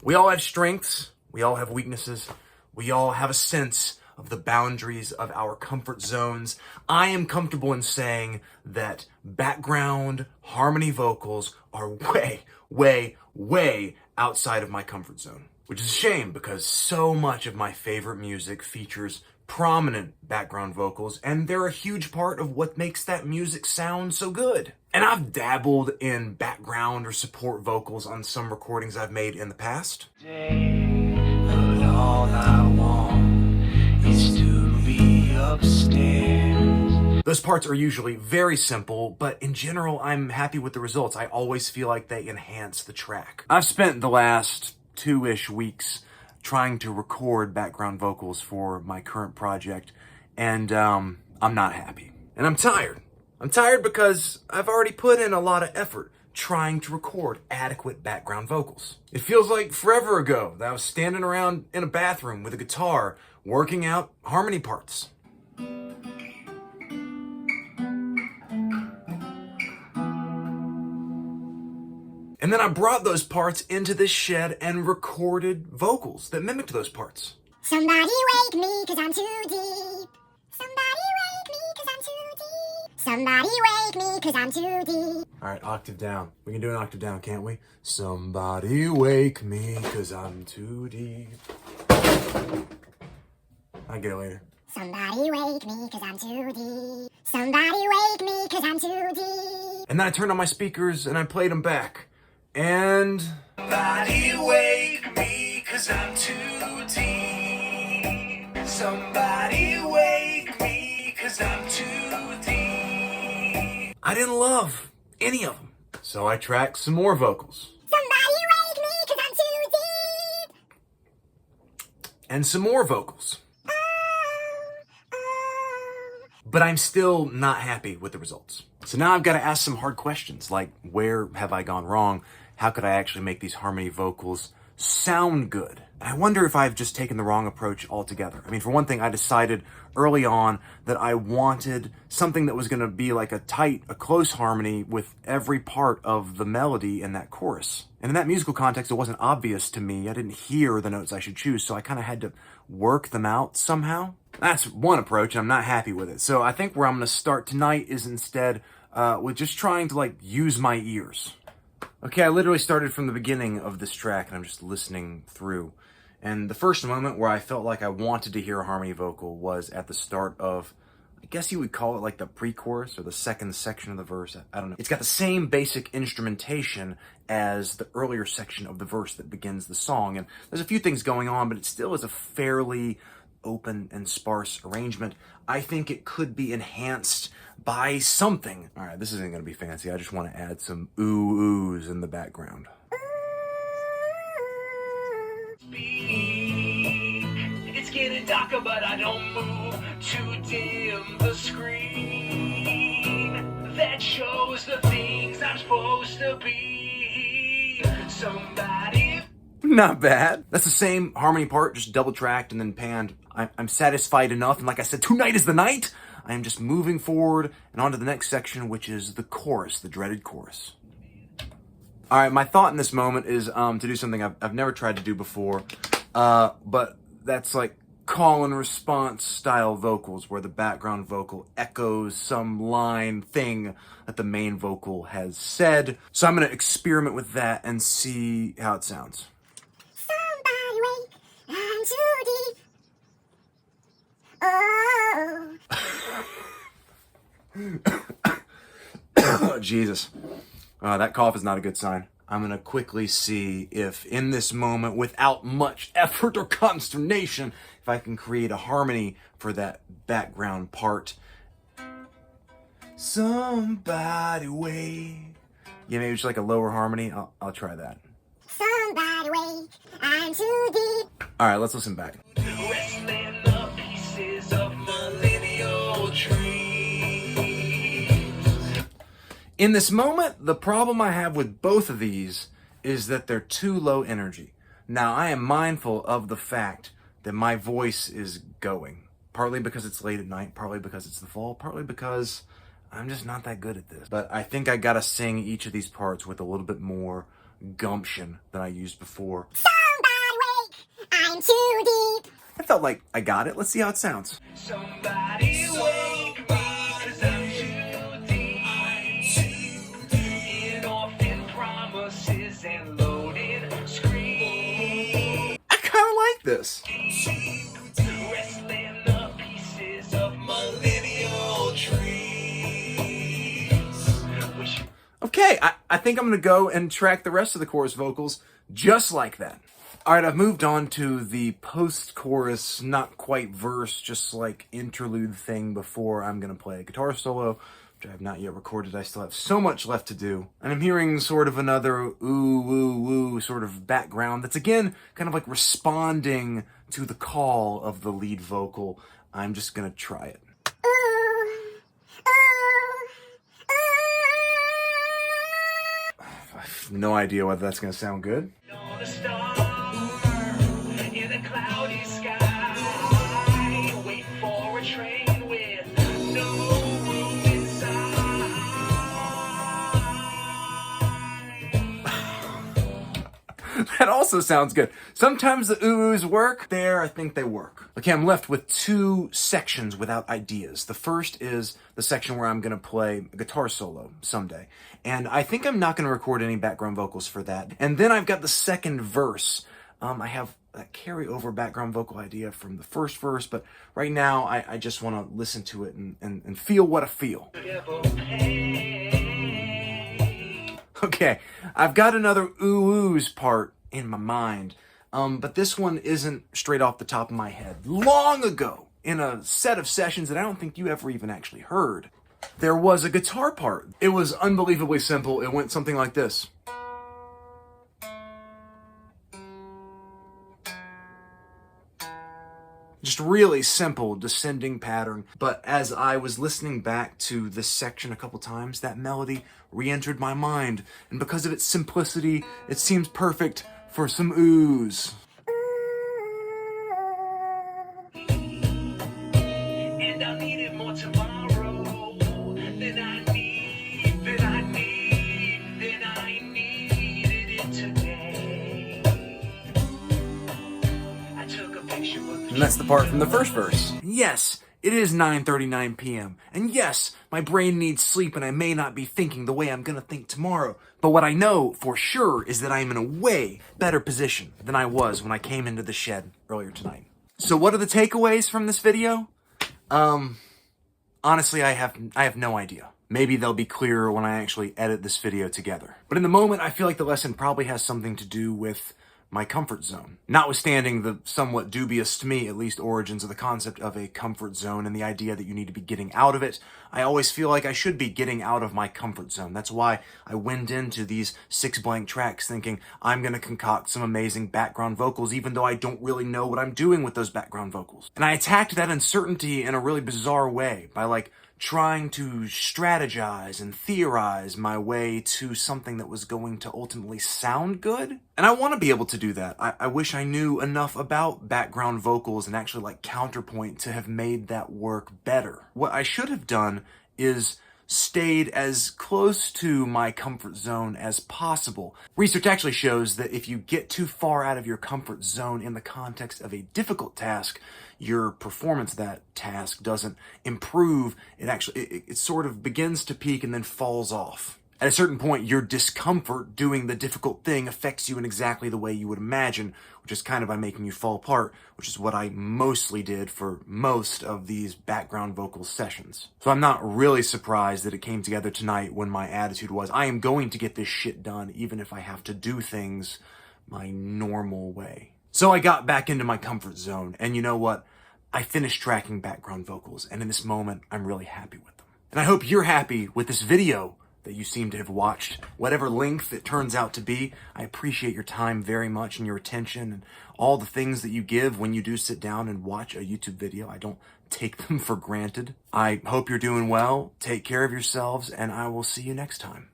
We all have strengths, we all have weaknesses, we all have a sense of the boundaries of our comfort zones. I am comfortable in saying that background harmony vocals are way outside of my comfort zone. Which is a shame because so much of my favorite music features prominent background vocals, and they're a huge part of what makes that music sound so good. And I've dabbled in background or support vocals on some recordings I've made in the past. But all I want is to be upstairs. Those parts are usually very simple, but in general, I'm happy with the results. I always feel like they enhance the track. I've spent the last 2-ish weeks trying to record background vocals for my current project, and I'm not happy. And I'm tired. I'm tired because I've already put in a lot of effort trying to record adequate background vocals. It feels like forever ago that I was standing around in a bathroom with a guitar working out harmony parts. And then I brought those parts into this shed and recorded vocals that mimicked those parts. Somebody wake me, 'cause I'm too deep. Somebody wake me, 'cause I'm too deep. Somebody wake me, 'cause I'm too deep. All right, octave down. We can do an octave down, can't we? Somebody wake me, 'cause I'm too deep. I'll get it later. Somebody wake me, 'cause I'm too deep. Somebody wake me, 'cause I'm too deep. And then I turned on my speakers and I played them back. And Somebody wake me, 'cause I'm too deep. Somebody wake me, 'cause I'm too deep. I didn't love any of them. So I tracked some more vocals. Somebody wake me, 'cause I'm too deep. And some more vocals. Oh. But I'm still not happy with the results. So now I've got to ask some hard questions, like where have I gone wrong? How could I actually make these harmony vocals sound good? And I wonder if I've just taken the wrong approach altogether. I mean, for one thing, I decided early on that I wanted something that was going to be like a close harmony with every part of the melody in that chorus. And in that musical context, it wasn't obvious to me. I didn't hear the notes I should choose, so I kind of had to work them out somehow. That's one approach, and I'm not happy with it. So I think where I'm going to start tonight is instead with just trying to use my ears. Okay, I literally started from the beginning of this track, and I'm just listening through. And the first moment where I felt like I wanted to hear a harmony vocal was at the start of, I guess you would call it like the pre-chorus or the second section of the verse. I don't know. It's got the same basic instrumentation as the earlier section of the verse that begins the song. And there's a few things going on, but it still is a fairly open and sparse arrangement. I think it could be enhanced by something. All right, this isn't going to be fancy. I just want to add some ooh-oohs in the background. It's getting darker, but I don't move to dim the screen that shows the things I'm supposed to be. Somebody. Not bad. That's the same harmony part, just double tracked and then panned. I'm satisfied enough, and like I said, tonight is the night. I am just moving forward and on to the next section, which is the chorus, the dreaded chorus. All right, my thought in this moment is to do something I've never tried to do before, but that's like call and response style vocals, where the background vocal echoes some line thing that the main vocal has said. So I'm going to experiment with that and see how it sounds. Somebody wake, I'm too deep. Oh. Oh, Jesus. That cough is not a good sign. I'm going to quickly see if in this moment, without much effort or consternation, if I can create a harmony for that background part. Somebody wait. Yeah, maybe just like a lower harmony. I'll try that. Somebody wake, I'm too deep. All right, let's listen back. Wrestling the pieces of millennial dreams. In this moment, the problem I have with both of these is that they're too low energy. Now, I am mindful of the fact that my voice is going. Partly because it's late at night, partly because it's the fall, partly because I'm just not that good at this. But I think I gotta sing each of these parts with a little bit more gumption than I used before. Somebody I'm too deep. I felt like I got it. Let's see how it sounds. Somebody wake me, 'cause I'm too deep. In orphan promises and loaded screams. I kind of like this. Wrestling the pieces of millennial trees. Wish Okay, I think I'm going to go and track the rest of the chorus vocals just like that. All right, I've moved on to the post-chorus, not quite verse, just like interlude thing before I'm going to play a guitar solo, which I have not yet recorded. I still have so much left to do. And I'm hearing sort of another ooh, woo, woo sort of background that's, again, kind of like responding to the call of the lead vocal. I'm just going to try it. Ooh, ooh, ooh. I have no idea whether that's going to sound good. on a star in a cloudy sky. Wait for a train with no room inside. That also sounds good. Sometimes the oohs work. There, I think they work. Okay, I'm left with two sections without ideas. The first is the section where I'm going to play a guitar solo someday. And I think I'm not going to record any background vocals for that. And then I've got the second verse. I have that carryover background vocal idea from the first verse, but right now I just want to listen to it and feel what I feel. Okay, I've got another ooh-oohs part in my mind, but this one isn't straight off the top of my head. Long ago, in a set of sessions that I don't think you ever even actually heard, there was a guitar part. It was unbelievably simple. It went something like this. Just really simple descending pattern. But as I was listening back to this section a couple times, that melody re-entered my mind. And because of its simplicity, it seems perfect for some oohs. And I needed more tomorrow than I needed it today. I took a picture of And that's the part from the first verse. Yes, it is 9:39 p.m. And yes, my brain needs sleep and I may not be thinking the way I'm gonna think tomorrow. But what I know for sure is that I am in a way better position than I was when I came into the shed earlier tonight. So what are the takeaways from this video? Honestly, I have no idea. Maybe they'll be clearer when I actually edit this video together. But in the moment, I feel like the lesson probably has something to do with my comfort zone. Notwithstanding the somewhat dubious, to me at least, origins of the concept of a comfort zone and the idea that you need to be getting out of it, I always feel like I should be getting out of my comfort zone. That's why I went into these 6 blank tracks thinking I'm gonna concoct some amazing background vocals even though I don't really know what I'm doing with those background vocals. And I attacked that uncertainty in a really bizarre way by trying to strategize and theorize my way to something that was going to ultimately sound good. And I want to be able to do that. I wish I knew enough about background vocals and actually counterpoint to have made that work better. What I should have done is stayed as close to my comfort zone as possible. Research actually shows that if you get too far out of your comfort zone in the context of a difficult task, your performance of that task doesn't improve. It sort of begins to peak and then falls off. At a certain point, your discomfort doing the difficult thing affects you in exactly the way you would imagine, which is kind of by making you fall apart, which is what I mostly did for most of these background vocal sessions. So I'm not really surprised that it came together tonight when my attitude was, I am going to get this shit done, even if I have to do things my normal way. So I got back into my comfort zone, and you know what? I finished tracking background vocals, and in this moment, I'm really happy with them. And I hope you're happy with this video that you seem to have watched. Whatever length it turns out to be, I appreciate your time very much and your attention and all the things that you give when you do sit down and watch a YouTube video. I don't take them for granted. I hope you're doing well, take care of yourselves, and I will see you next time.